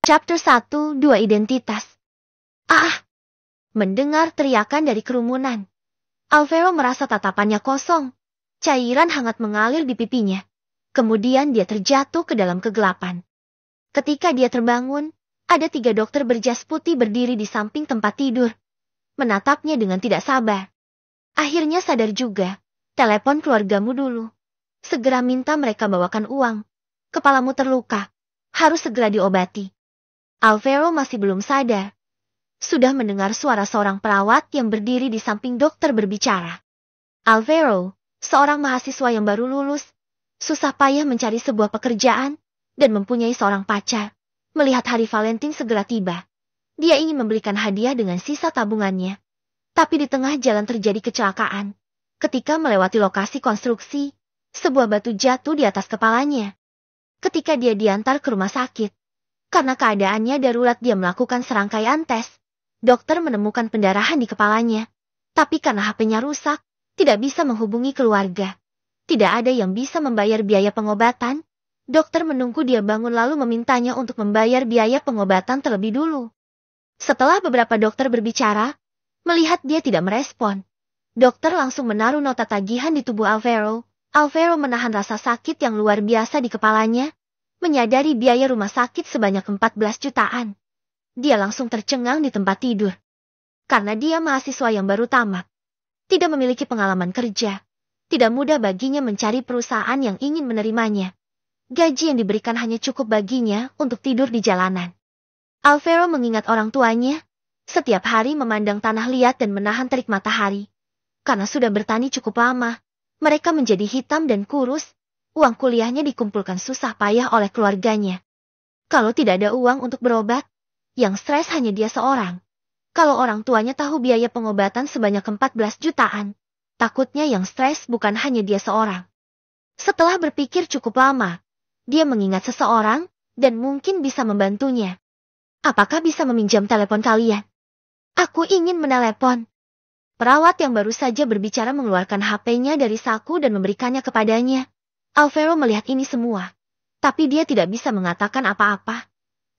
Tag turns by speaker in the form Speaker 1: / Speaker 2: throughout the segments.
Speaker 1: Chapter 1, Dua Identitas. Ah! Mendengar teriakan dari kerumunan, Alvaro merasa tatapannya kosong. Cairan hangat mengalir di pipinya. Kemudian dia terjatuh ke dalam kegelapan. Ketika dia terbangun, ada 3 dokter berjas putih berdiri di samping tempat tidur, menatapnya dengan tidak sabar. Akhirnya sadar juga, telepon keluargamu dulu. Segera minta mereka bawakan uang. Kepalamu terluka, harus segera diobati. Alvaro masih belum sadar. Sudah mendengar suara seorang perawat yang berdiri di samping dokter berbicara. Alvaro, seorang mahasiswa yang baru lulus, susah payah mencari sebuah pekerjaan, dan mempunyai seorang pacar. Melihat hari Valentine segera tiba, dia ingin memberikan hadiah dengan sisa tabungannya. Tapi di tengah jalan terjadi kecelakaan. Ketika melewati lokasi konstruksi, sebuah batu jatuh di atas kepalanya. Ketika dia diantar ke rumah sakit, karena keadaannya darurat dia melakukan serangkaian tes. Dokter menemukan pendarahan di kepalanya. Tapi karena HP-nya rusak, tidak bisa menghubungi keluarga. Tidak ada yang bisa membayar biaya pengobatan. Dokter menunggu dia bangun lalu memintanya untuk membayar biaya pengobatan terlebih dulu. Setelah beberapa dokter berbicara, melihat dia tidak merespon, dokter langsung menaruh nota tagihan di tubuh Alvaro. Alvaro menahan rasa sakit yang luar biasa di kepalanya, menyadari biaya rumah sakit sebanyak 14 jutaan. Dia langsung tercengang di tempat tidur. Karena dia mahasiswa yang baru tamat, tidak memiliki pengalaman kerja, tidak mudah baginya mencari perusahaan yang ingin menerimanya. Gaji yang diberikan hanya cukup baginya untuk tidur di jalanan. Alvaro mengingat orang tuanya, setiap hari memandang tanah liat dan menahan terik matahari. Karena sudah bertani cukup lama, mereka menjadi hitam dan kurus. Uang kuliahnya dikumpulkan susah payah oleh keluarganya. Kalau tidak ada uang untuk berobat, yang stres hanya dia seorang. Kalau orang tuanya tahu biaya pengobatan sebanyak 14 jutaan, takutnya yang stres bukan hanya dia seorang. Setelah berpikir cukup lama, dia mengingat seseorang dan mungkin bisa membantunya. Apakah bisa meminjam telepon kalian? Aku ingin menelepon. Perawat yang baru saja berbicara mengeluarkan HP-nya dari saku dan memberikannya kepadanya. Alvaro melihat ini semua, tapi dia tidak bisa mengatakan apa-apa.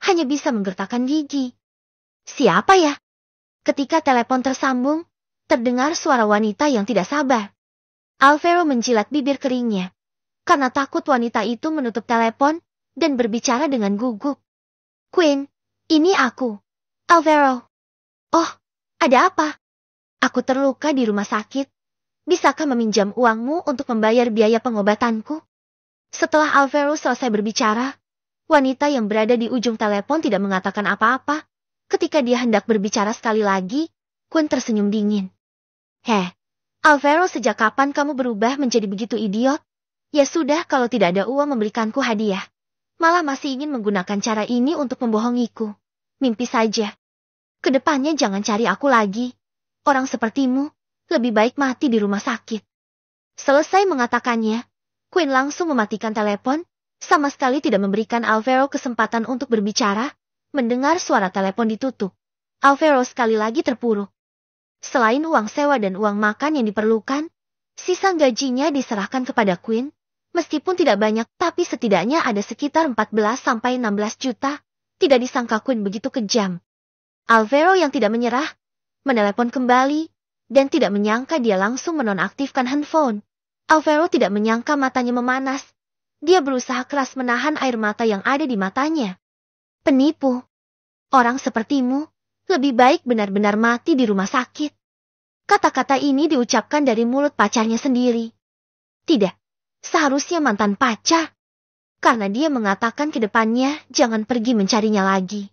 Speaker 1: Hanya bisa menggertakkan gigi. Siapa ya? Ketika telepon tersambung, terdengar suara wanita yang tidak sabar. Alvaro menjilat bibir keringnya, karena takut wanita itu menutup telepon dan berbicara dengan gugup. Queen, ini aku, Alvaro. Oh, ada apa? Aku terluka di rumah sakit. Bisakah meminjam uangmu untuk membayar biaya pengobatanku? Setelah Alvaro selesai berbicara, wanita yang berada di ujung telepon tidak mengatakan apa-apa. Ketika dia hendak berbicara sekali lagi, Queen tersenyum dingin. Heh, Alvaro, sejak kapan kamu berubah menjadi begitu idiot? Ya sudah, kalau tidak ada uang memberikanku hadiah, malah masih ingin menggunakan cara ini untuk membohongiku. Mimpi saja. Kedepannya jangan cari aku lagi. Orang sepertimu, lebih baik mati di rumah sakit. Selesai mengatakannya, Queen langsung mematikan telepon. Sama sekali tidak memberikan Alvaro kesempatan untuk berbicara. Mendengar suara telepon ditutup, Alvaro sekali lagi terpuruk. Selain uang sewa dan uang makan yang diperlukan, sisa gajinya diserahkan kepada Queen. Meskipun tidak banyak, tapi setidaknya ada sekitar 14-16 juta. Tidak disangka Queen begitu kejam. Alvaro yang tidak menyerah, menelepon kembali, dan tidak menyangka dia langsung menonaktifkan handphone. Alvaro tidak menyangka matanya memanas. Dia berusaha keras menahan air mata yang ada di matanya. Penipu. Orang sepertimu, lebih baik benar-benar mati di rumah sakit. Kata-kata ini diucapkan dari mulut pacarnya sendiri. Tidak, seharusnya mantan pacar. Karena dia mengatakan ke depannya jangan pergi mencarinya lagi.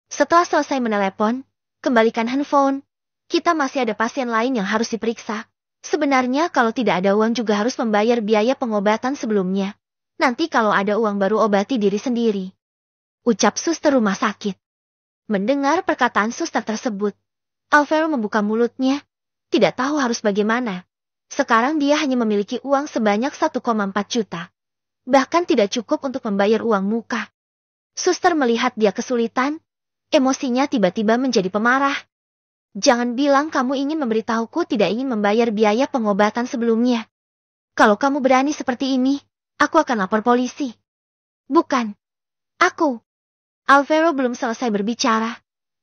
Speaker 1: Setelah selesai menelepon, kembalikan handphone. Kita masih ada pasien lain yang harus diperiksa. Sebenarnya kalau tidak ada uang juga harus membayar biaya pengobatan sebelumnya. Nanti kalau ada uang baru obati diri sendiri. Ucap suster rumah sakit. Mendengar perkataan suster tersebut, Alvaro membuka mulutnya. Tidak tahu harus bagaimana. Sekarang dia hanya memiliki uang sebanyak 1,4 juta. Bahkan tidak cukup untuk membayar uang muka. Suster melihat dia kesulitan. Emosinya tiba-tiba menjadi pemarah. Jangan bilang kamu ingin memberitahuku tidak ingin membayar biaya pengobatan sebelumnya. Kalau kamu berani seperti ini, aku akan lapor polisi. Bukan. Aku. Alvaro belum selesai berbicara.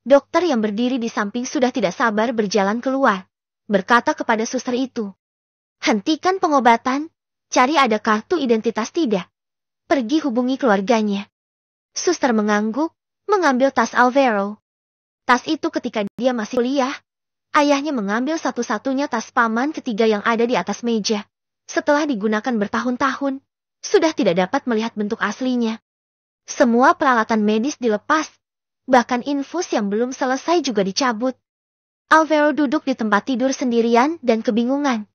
Speaker 1: Dokter yang berdiri di samping sudah tidak sabar berjalan keluar, berkata kepada suster itu. Hentikan pengobatan, cari ada kartu identitas tidak. Pergi hubungi keluarganya. Suster mengangguk, mengambil tas Alvaro. Tas itu ketika dia masih kuliah, ayahnya mengambil satu-satunya tas paman ketiga yang ada di atas meja. Setelah digunakan bertahun-tahun, sudah tidak dapat melihat bentuk aslinya. Semua peralatan medis dilepas, bahkan infus yang belum selesai juga dicabut. Alvaro duduk di tempat tidur sendirian dan kebingungan.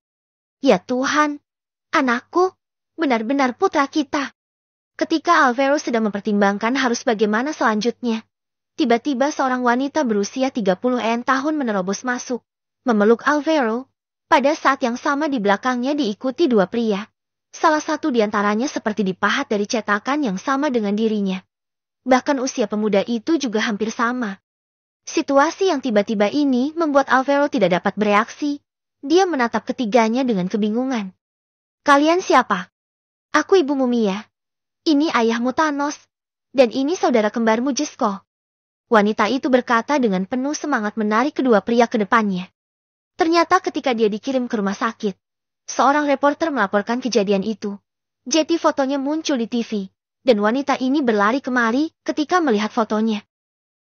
Speaker 1: Ya Tuhan, anakku, benar-benar putra kita. Ketika Alvaro sedang mempertimbangkan harus bagaimana selanjutnya, tiba-tiba seorang wanita berusia 30-an tahun menerobos masuk, memeluk Alvaro. Pada saat yang sama di belakangnya diikuti dua pria. Salah satu di antaranya seperti dipahat dari cetakan yang sama dengan dirinya. Bahkan usia pemuda itu juga hampir sama. Situasi yang tiba-tiba ini membuat Alvaro tidak dapat bereaksi. Dia menatap ketiganya dengan kebingungan. Kalian siapa? Aku ibumu Mia. Ini ayahmu Thanos. Dan ini saudara kembarmu Jesco. Wanita itu berkata dengan penuh semangat menarik kedua pria ke depannya. Ternyata ketika dia dikirim ke rumah sakit, seorang reporter melaporkan kejadian itu. Jadi fotonya muncul di TV, dan wanita ini berlari kemari ketika melihat fotonya.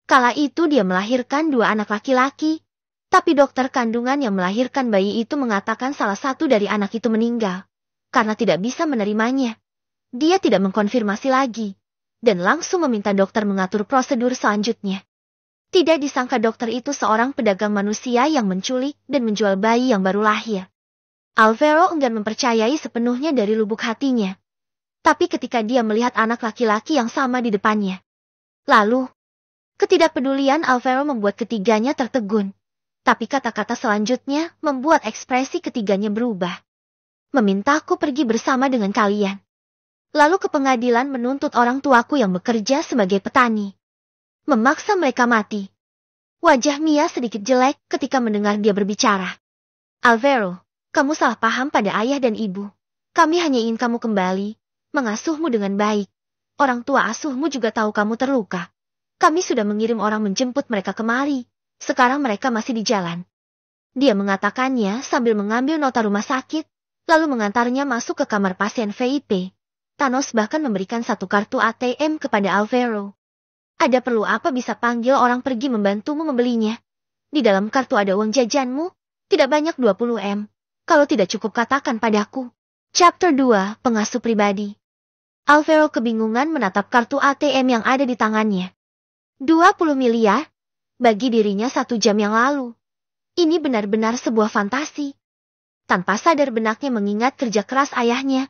Speaker 1: Kala itu dia melahirkan dua anak laki-laki, tapi dokter kandungan yang melahirkan bayi itu mengatakan salah satu dari anak itu meninggal, karena tidak bisa menerimanya. Dia tidak mengkonfirmasi lagi, dan langsung meminta dokter mengatur prosedur selanjutnya. Tidak disangka dokter itu seorang pedagang manusia yang menculik dan menjual bayi yang baru lahir. Alvaro enggan mempercayai sepenuhnya dari lubuk hatinya. Tapi ketika dia melihat anak laki-laki yang sama di depannya. Lalu, ketidakpedulian Alvaro membuat ketiganya tertegun. Tapi kata-kata selanjutnya membuat ekspresi ketiganya berubah. Memintaku pergi bersama dengan kalian. Lalu ke pengadilan menuntut orang tuaku yang bekerja sebagai petani. Memaksa mereka mati. Wajah Mia sedikit jelek ketika mendengar dia berbicara. Alvaro, kamu salah paham pada ayah dan ibu. Kami hanya ingin kamu kembali, mengasuhmu dengan baik. Orang tua asuhmu juga tahu kamu terluka. Kami sudah mengirim orang menjemput mereka kemari. Sekarang mereka masih di jalan. Dia mengatakannya sambil mengambil nota rumah sakit, lalu mengantarnya masuk ke kamar pasien VIP. Thanos bahkan memberikan satu kartu ATM kepada Alvaro. Ada perlu apa bisa panggil orang pergi membantumu membelinya? Di dalam kartu ada uang jajanmu, tidak banyak 20 M. Kalau tidak cukup katakan padaku. Chapter 2, Pengasuh Pribadi. Alvaro kebingungan menatap kartu ATM yang ada di tangannya. 20 miliar? Bagi dirinya 1 jam yang lalu. Ini benar-benar sebuah fantasi. Tanpa sadar benaknya mengingat kerja keras ayahnya.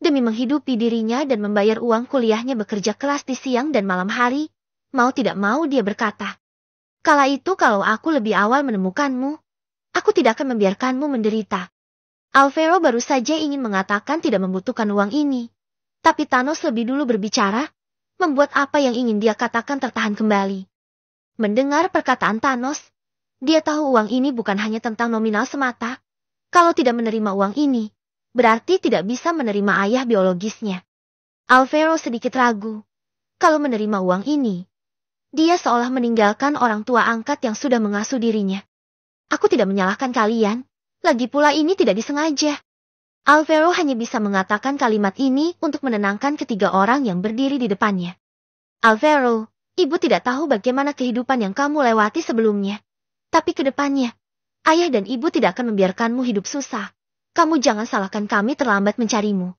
Speaker 1: Demi menghidupi dirinya dan membayar uang kuliahnya bekerja keras di siang dan malam hari. Mau tidak mau dia berkata, kala itu kalau aku lebih awal menemukanmu, aku tidak akan membiarkanmu menderita. Alvaro baru saja ingin mengatakan tidak membutuhkan uang ini. Tapi Thanos lebih dulu berbicara, membuat apa yang ingin dia katakan tertahan kembali. Mendengar perkataan Thanos, dia tahu uang ini bukan hanya tentang nominal semata. Kalau tidak menerima uang ini, berarti tidak bisa menerima ayah biologisnya. Alvaro sedikit ragu. Kalau menerima uang ini, dia seolah meninggalkan orang tua angkat yang sudah mengasuh dirinya. Aku tidak menyalahkan kalian, lagi pula ini tidak disengaja. Alvaro hanya bisa mengatakan kalimat ini untuk menenangkan ketiga orang yang berdiri di depannya. Alvaro, ibu tidak tahu bagaimana kehidupan yang kamu lewati sebelumnya. Tapi ke depannya, ayah dan ibu tidak akan membiarkanmu hidup susah. Kamu jangan salahkan kami terlambat mencarimu.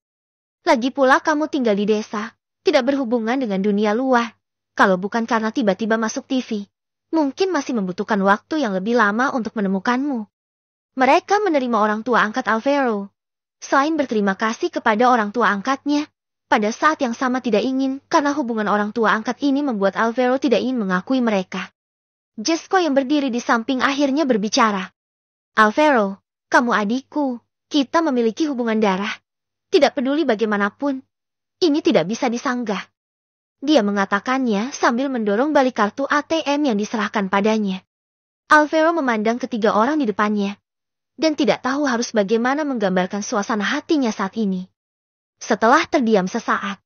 Speaker 1: Lagi pula kamu tinggal di desa, tidak berhubungan dengan dunia luar. Kalau bukan karena tiba-tiba masuk TV, mungkin masih membutuhkan waktu yang lebih lama untuk menemukanmu. Mereka menerima orang tua angkat Alvaro. Selain berterima kasih kepada orang tua angkatnya, pada saat yang sama tidak ingin karena hubungan orang tua angkat ini membuat Alvaro tidak ingin mengakui mereka. Jesco yang berdiri di samping akhirnya berbicara. Alvaro, kamu adikku, kita memiliki hubungan darah. Tidak peduli bagaimanapun, ini tidak bisa disanggah. Dia mengatakannya sambil mendorong balik kartu ATM yang diserahkan padanya. Alvaro memandang ketiga orang di depannya, dan tidak tahu harus bagaimana menggambarkan suasana hatinya saat ini. Setelah terdiam sesaat,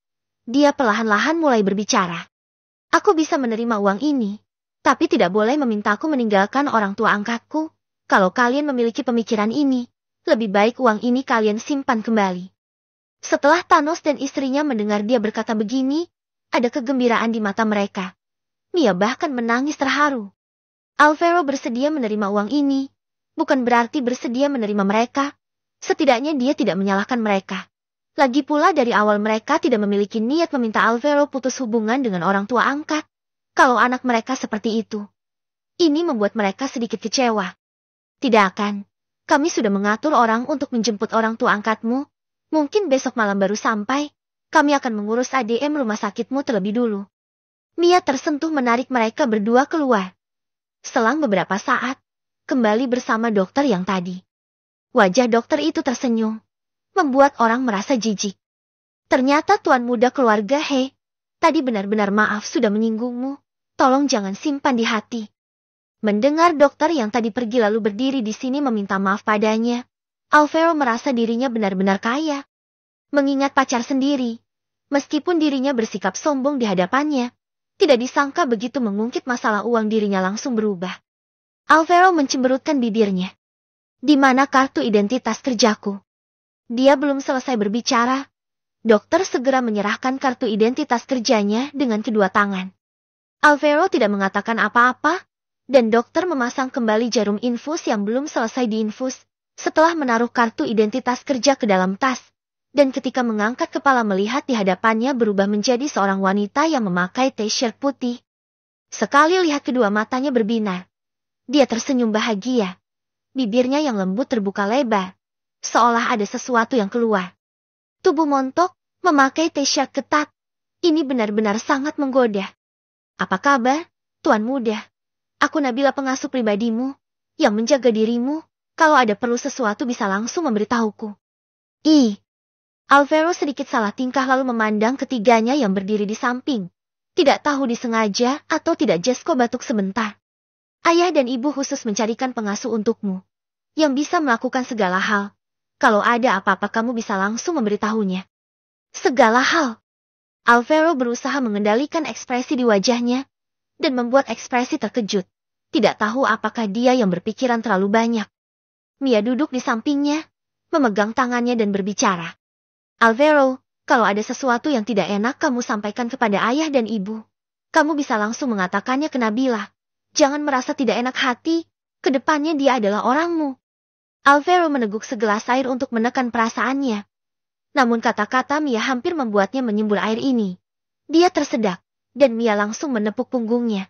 Speaker 1: dia perlahan-lahan mulai berbicara. Aku bisa menerima uang ini, tapi tidak boleh memintaku meninggalkan orang tua angkatku. Kalau kalian memiliki pemikiran ini, lebih baik uang ini kalian simpan kembali. Setelah Thanos dan istrinya mendengar dia berkata begini, ada kegembiraan di mata mereka. Mia bahkan menangis terharu. Alvaro bersedia menerima uang ini, bukan berarti bersedia menerima mereka. Setidaknya dia tidak menyalahkan mereka. Lagi pula dari awal mereka tidak memiliki niat meminta Alvaro putus hubungan dengan orang tua angkat. Kalau anak mereka seperti itu. Ini membuat mereka sedikit kecewa. Tidak akan. Kami sudah mengatur orang untuk menjemput orang tua angkatmu. Mungkin besok malam baru sampai. Kami akan mengurus ADM rumah sakitmu terlebih dulu. Mia tersentuh menarik mereka berdua keluar. Selang beberapa saat, kembali bersama dokter yang tadi. Wajah dokter itu tersenyum, membuat orang merasa jijik. Ternyata tuan muda keluarga He, tadi benar-benar maaf sudah menyinggungmu. Tolong jangan simpan di hati. Mendengar dokter yang tadi pergi lalu berdiri di sini meminta maaf padanya, Alvaro merasa dirinya benar-benar kaya. Mengingat pacar sendiri, meskipun dirinya bersikap sombong di hadapannya, tidak disangka begitu mengungkit masalah uang dirinya langsung berubah. Alvaro mencemberutkan bibirnya. Di mana kartu identitas kerjaku? Dia belum selesai berbicara. Dokter segera menyerahkan kartu identitas kerjanya dengan kedua tangan. Alvaro tidak mengatakan apa-apa, dan dokter memasang kembali jarum infus yang belum selesai diinfus, setelah menaruh kartu identitas kerja ke dalam tas, dan ketika mengangkat kepala melihat di hadapannya berubah menjadi seorang wanita yang memakai t-shirt putih. Sekali lihat kedua matanya berbinar. Dia tersenyum bahagia. Bibirnya yang lembut terbuka lebar, seolah ada sesuatu yang keluar. Tubuh montok, memakai t-shirt ketat. Ini benar-benar sangat menggoda. Apa kabar, Tuan Muda? Aku Nabila pengasuh pribadimu, yang menjaga dirimu, kalau ada perlu sesuatu bisa langsung memberitahuku. Alvaro sedikit salah tingkah lalu memandang ketiganya yang berdiri di samping. Tidak tahu disengaja atau tidak Jesko batuk sebentar. Ayah dan ibu khusus mencarikan pengasuh untukmu, yang bisa melakukan segala hal. Kalau ada apa-apa kamu bisa langsung memberitahunya. Segala hal. Alvaro berusaha mengendalikan ekspresi di wajahnya, dan membuat ekspresi terkejut. Tidak tahu apakah dia yang berpikiran terlalu banyak. Mia duduk di sampingnya, memegang tangannya dan berbicara. Alvaro, kalau ada sesuatu yang tidak enak kamu sampaikan kepada ayah dan ibu. Kamu bisa langsung mengatakannya ke Nabila. Jangan merasa tidak enak hati, kedepannya dia adalah orangmu. Alvaro meneguk segelas air untuk menekan perasaannya. Namun kata-kata Mia hampir membuatnya menyembur air ini. Dia tersedak, dan Mia langsung menepuk punggungnya.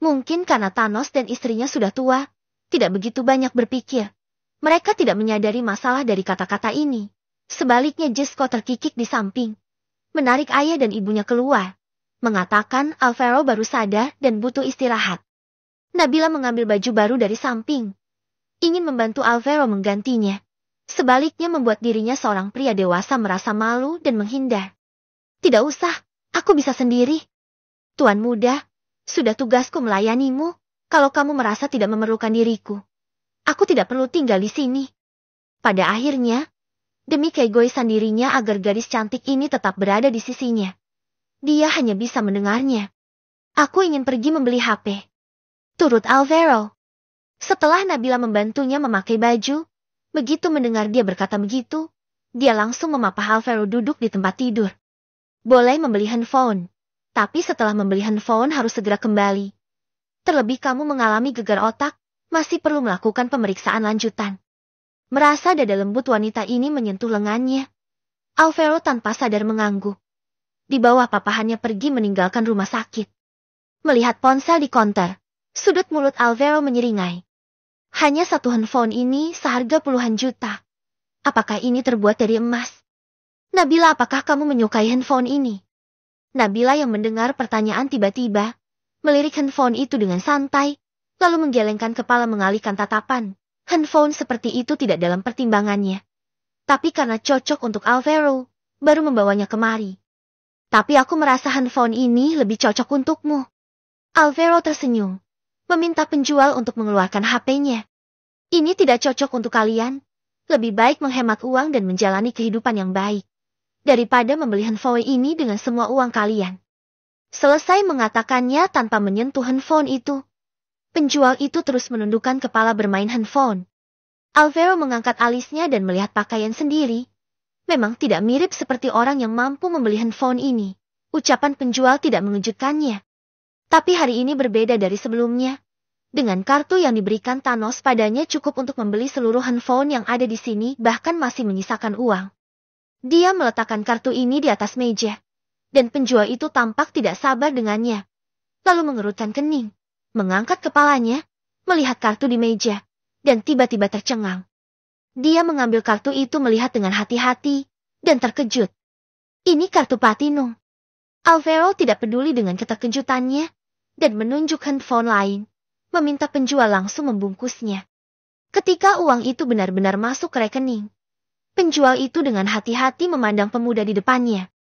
Speaker 1: Mungkin karena Thanos dan istrinya sudah tua, tidak begitu banyak berpikir. Mereka tidak menyadari masalah dari kata-kata ini. Sebaliknya Jesko terkikik di samping, menarik ayah dan ibunya keluar, mengatakan Alvaro baru sadar dan butuh istirahat. Nabila mengambil baju baru dari samping, ingin membantu Alvaro menggantinya. Sebaliknya membuat dirinya seorang pria dewasa merasa malu dan menghindar. Tidak usah, aku bisa sendiri. Tuan muda, sudah tugasku melayanimu, kalau kamu merasa tidak memerlukan diriku. Aku tidak perlu tinggal di sini. Pada akhirnya, demi keegoisan dirinya agar gadis cantik ini tetap berada di sisinya, dia hanya bisa mendengarnya. Aku ingin pergi membeli HP. Turut Alvaro. Setelah Nabila membantunya memakai baju, begitu mendengar dia berkata begitu, dia langsung memapah Alvaro duduk di tempat tidur. Boleh membeli handphone, tapi setelah membeli handphone harus segera kembali. Terlebih kamu mengalami gegar otak, masih perlu melakukan pemeriksaan lanjutan. Merasa dada lembut wanita ini menyentuh lengannya. Alvaro tanpa sadar mengangguk. Di bawah papahannya pergi meninggalkan rumah sakit. Melihat ponsel di konter, sudut mulut Alvaro menyeringai. Hanya satu handphone ini seharga puluhan juta. Apakah ini terbuat dari emas? Nabila, apakah kamu menyukai handphone ini? Nabila yang mendengar pertanyaan tiba-tiba, melirik handphone itu dengan santai, lalu menggelengkan kepala mengalihkan tatapan. Handphone seperti itu tidak dalam pertimbangannya. Tapi karena cocok untuk Alvaro, baru membawanya kemari. Tapi aku merasa handphone ini lebih cocok untukmu. Alvaro tersenyum, meminta penjual untuk mengeluarkan HP-nya. Ini tidak cocok untuk kalian. Lebih baik menghemat uang dan menjalani kehidupan yang baik, daripada membeli handphone ini dengan semua uang kalian. Selesai mengatakannya tanpa menyentuh handphone itu, penjual itu terus menundukkan kepala bermain handphone. Alvaro mengangkat alisnya dan melihat pakaian sendiri. Memang tidak mirip seperti orang yang mampu membeli handphone ini. Ucapan penjual tidak mengejutkannya. Tapi hari ini berbeda dari sebelumnya. Dengan kartu yang diberikan Thanos padanya cukup untuk membeli seluruh handphone yang ada di sini, bahkan masih menyisakan uang. Dia meletakkan kartu ini di atas meja. Dan penjual itu tampak tidak sabar dengannya. Lalu mengerutkan kening, mengangkat kepalanya, melihat kartu di meja, dan tiba-tiba tercengang. Dia mengambil kartu itu melihat dengan hati-hati, dan terkejut. Ini kartu Platinum. Alvaro tidak peduli dengan keterkejutannya, dan menunjuk handphone lain, meminta penjual langsung membungkusnya. Ketika uang itu benar-benar masuk ke rekening, penjual itu dengan hati-hati memandang pemuda di depannya.